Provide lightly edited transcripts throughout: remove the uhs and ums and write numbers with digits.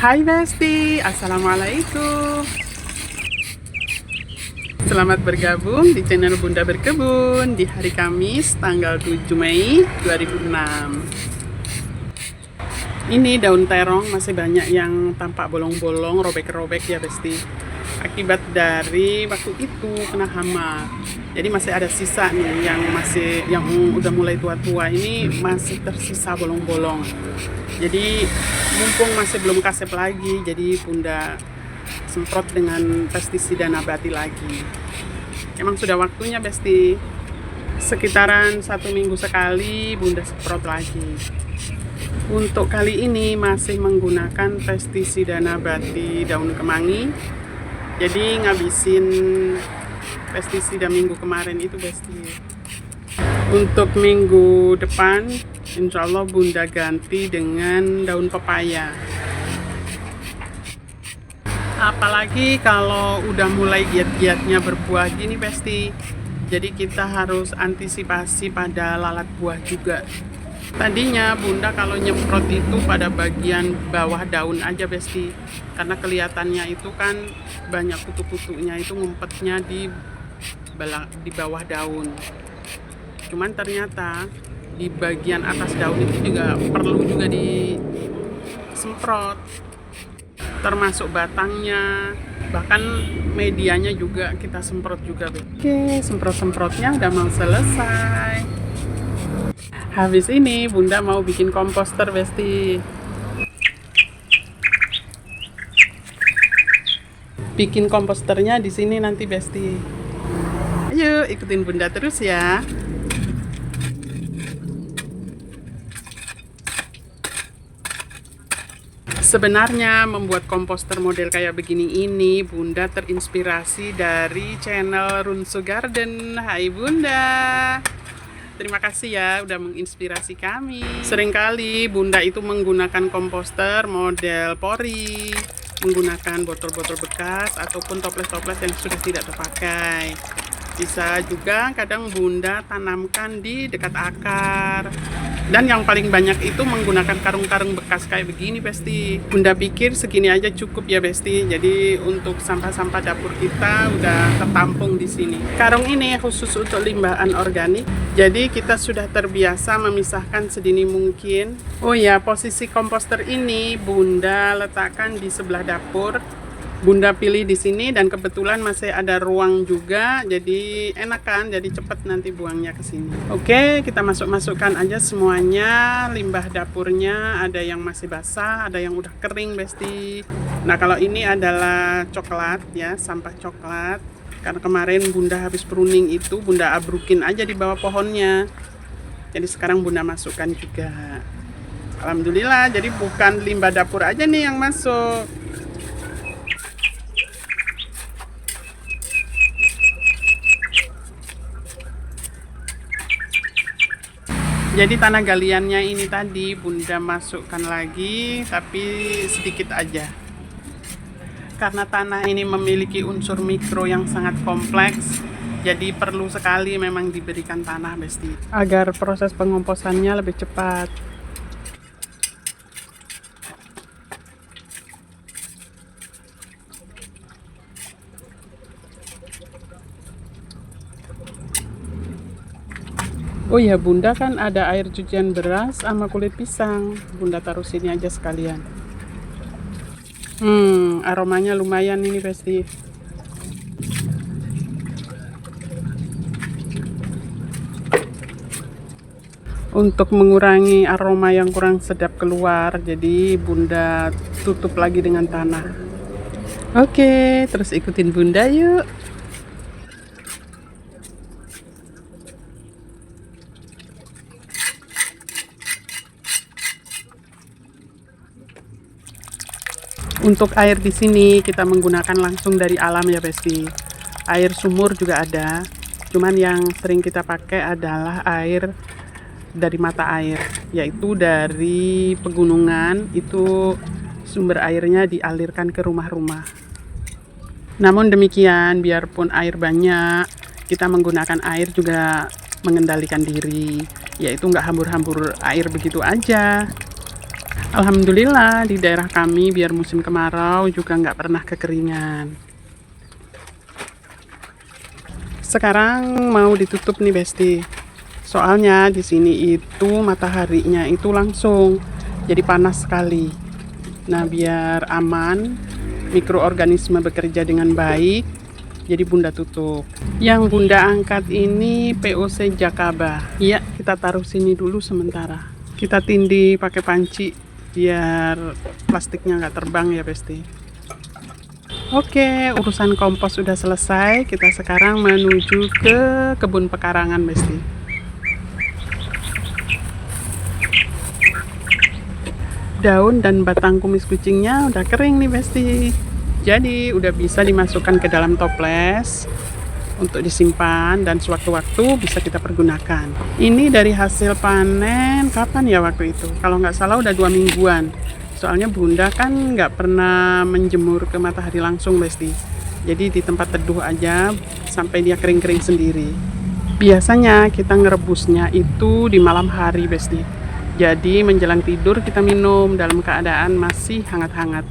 Hai Besti, Assalamualaikum. Selamat bergabung di channel Bunda Berkebun di hari Kamis tanggal 7 Mei 2006. Ini daun terong masih banyak yang tampak bolong-bolong, robek-robek ya Besti. Akibat dari waktu itu kena hama. Jadi masih ada sisa nih yang udah mulai tua-tua ini masih tersisa bolong-bolong. Jadi mumpung masih belum kasep lagi, jadi Bunda semprot dengan pestisida nabati lagi. Emang sudah waktunya Besti. Sekitaran 1 minggu sekali Bunda semprot lagi. Untuk kali ini masih menggunakan pestisida nabati daun kemangi. Jadi ngabisin pestisida minggu kemarin itu Besti. Untuk minggu depan insya Allah Bunda ganti dengan daun pepaya. Apalagi kalau udah mulai giat-giatnya berbuah gini Besti. Jadi kita harus antisipasi pada lalat buah juga. Tadinya Bunda kalau nyemprot itu pada bagian bawah daun aja Besti. Karena kelihatannya itu kan banyak kutu-kutunya itu ngumpetnya di bawah daun. Cuman ternyata di bagian atas daun itu juga perlu juga disemprot, termasuk batangnya, bahkan medianya juga kita semprot juga. Oke, semprot-semprotnya udah mau selesai. Habis ini Bunda mau bikin komposter Besti. Bikin komposternya di sini nanti Besti. Ayo ikutin Bunda terus ya. Sebenarnya membuat komposter model kayak begini ini Bunda terinspirasi dari channel Runsu Garden. Hai Bunda, terima kasih ya udah menginspirasi kami. Seringkali Bunda itu menggunakan komposter model pori, menggunakan botol-botol bekas ataupun toples-toples yang sudah tidak terpakai. Bisa juga kadang Bunda tanamkan di dekat akar. Dan yang paling banyak itu menggunakan karung-karung bekas kayak begini Besti. Bunda pikir segini aja cukup ya Besti. Jadi untuk sampah-sampah dapur kita udah tertampung di sini. Karung ini khusus untuk limbah anorganik. Jadi kita sudah terbiasa memisahkan sedini mungkin. Oh ya, posisi komposter ini Bunda letakkan di sebelah dapur. Bunda pilih di sini dan kebetulan masih ada ruang juga, jadi enak kan, jadi cepet nanti buangnya ke sini. Oke, kita masukkan aja semuanya, limbah dapurnya, ada yang masih basah, ada yang udah kering Besti. Nah kalau ini adalah coklat ya, sampah coklat. Karena kemarin Bunda habis pruning itu, Bunda abrukin aja di bawah pohonnya. Jadi sekarang Bunda masukkan juga. Alhamdulillah, jadi bukan limbah dapur aja nih yang masuk. Jadi tanah galiannya ini tadi Bunda masukkan lagi, tapi sedikit aja. Karena tanah ini memiliki unsur mikro yang sangat kompleks, jadi perlu sekali memang diberikan tanah Besti, agar proses pengomposannya lebih cepat. Oh ya Bunda kan ada air cucian beras sama kulit pisang. Bunda taruh sini aja sekalian. Aromanya lumayan ini Besti. Untuk mengurangi aroma yang kurang sedap keluar, jadi Bunda tutup lagi dengan tanah. Oke, terus ikutin Bunda yuk. Untuk air di sini kita menggunakan langsung dari alam ya Besti. Air sumur juga ada. Cuman yang sering kita pakai adalah air dari mata air, yaitu dari pegunungan. Itu sumber airnya dialirkan ke rumah-rumah. Namun demikian, biarpun air banyak, kita menggunakan air juga mengendalikan diri, yaitu nggak hambur-hambur air begitu aja. Alhamdulillah di daerah kami biar musim kemarau juga nggak pernah kekeringan. Sekarang mau ditutup nih Besti. Soalnya di sini itu mataharinya itu langsung jadi panas sekali. Nah, biar aman mikroorganisme bekerja dengan baik, jadi Bunda tutup. Yang Bunda angkat ini POC Jakaba. Iya, kita taruh sini dulu sementara. Kita tindih pakai panci biar plastiknya nggak terbang ya Besti. Oke, urusan kompos sudah selesai. Kita sekarang menuju ke kebun pekarangan Besti. Daun dan batang kumis kucingnya udah kering nih Besti. Jadi udah bisa dimasukkan ke dalam toples untuk disimpan dan sewaktu-waktu bisa kita pergunakan. Ini dari hasil panen kapan ya waktu itu? Kalau nggak salah udah 2 mingguan. Soalnya Bunda kan nggak pernah menjemur ke matahari langsung Besti. Jadi di tempat teduh aja sampai dia kering-kering sendiri. Biasanya kita ngerebusnya itu di malam hari Besti. Jadi menjelang tidur kita minum dalam keadaan masih hangat-hangat.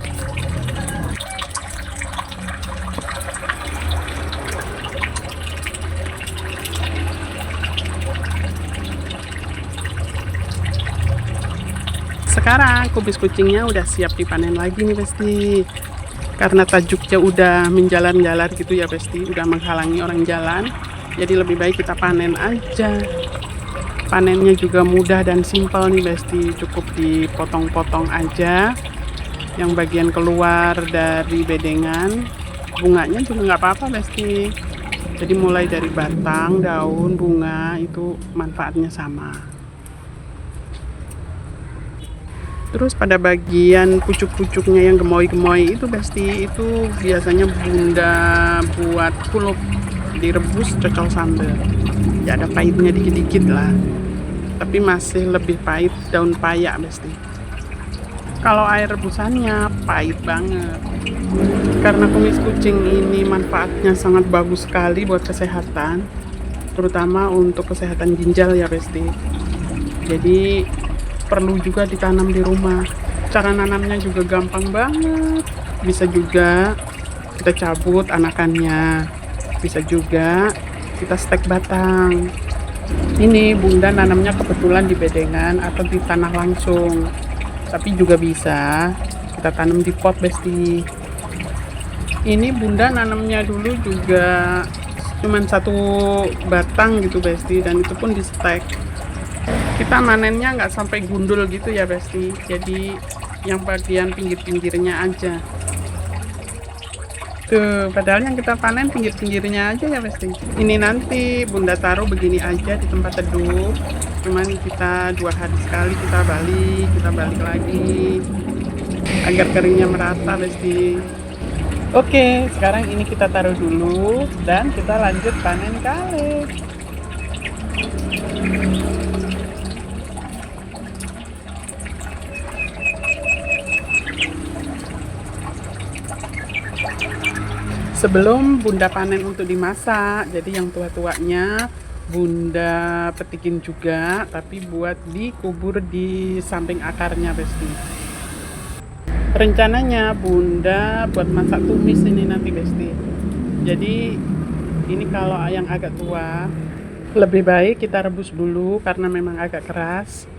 Sekarang kubis kucingnya udah siap dipanen lagi nih Besti. Karena tajuknya udah menjalar-jalar gitu ya Besti, udah menghalangi orang jalan. Jadi lebih baik kita panen aja. Panennya juga mudah dan simpel nih Besti, cukup dipotong-potong aja. Yang bagian keluar dari bedengan, bunganya juga nggak apa-apa Besti. Jadi mulai dari batang, daun, bunga itu manfaatnya sama. Terus pada bagian pucuk-pucuknya yang gemoy-gemoy itu Besti, itu biasanya Bunda buat kulup, direbus cocol sambal. Ya ada pahitnya dikit-dikit lah. Tapi masih lebih pahit daun payak Besti. Kalau air rebusannya pahit banget. Karena kumis kucing ini manfaatnya sangat bagus sekali buat kesehatan, terutama untuk kesehatan ginjal ya Besti. Jadi perlu juga ditanam di rumah. Cara nanamnya juga gampang banget. Bisa juga kita cabut anakannya. Bisa juga kita stek batang. Ini Bunda nanamnya kebetulan di bedengan atau di tanah langsung. Tapi juga bisa kita tanam di pot Besti. Ini Bunda nanamnya dulu juga cuman 1 batang gitu Besti, dan itu pun di stek. Kita manennya nggak sampai gundul gitu ya Besti, jadi yang bagian pinggir-pinggirnya aja. Tuh, padahal yang kita panen pinggir-pinggirnya aja ya Besti. Ini nanti Bunda taruh begini aja di tempat teduh. Cuman kita 2 hari sekali kita balik lagi agar keringnya merata Besti. Oke, sekarang ini kita taruh dulu dan kita lanjut panen kale. Sebelum Bunda panen untuk dimasak, jadi yang tua-tuanya Bunda petikin juga, tapi buat dikubur di samping akarnya Besti. Rencananya Bunda buat masak tumis ini nanti Besti. Jadi ini kalau yang agak tua, lebih baik kita rebus dulu karena memang agak keras.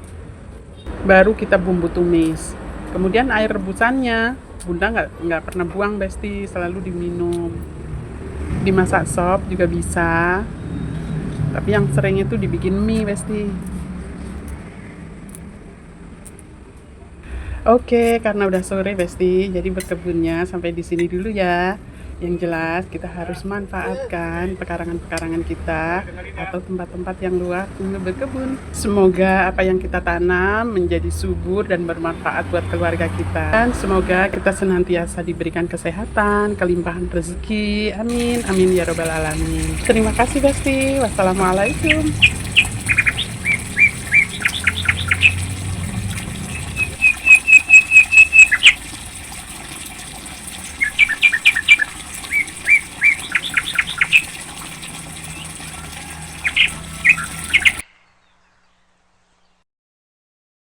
Baru kita bumbu tumis. Kemudian air rebusannya Bunda nggak pernah buang Besti, selalu diminum. Dimasak sop juga bisa, tapi yang sering itu dibikin mie Besti. Oke, karena udah sore Besti, jadi berkebunnya sampai di sini dulu ya. Yang jelas kita harus manfaatkan pekarangan-pekarangan kita atau tempat-tempat yang luas untuk berkebun. Semoga apa yang kita tanam menjadi subur dan bermanfaat buat keluarga kita. Dan semoga kita senantiasa diberikan kesehatan, kelimpahan rezeki. Amin, amin ya robbal alamin. Terima kasih Besti. Wassalamualaikum.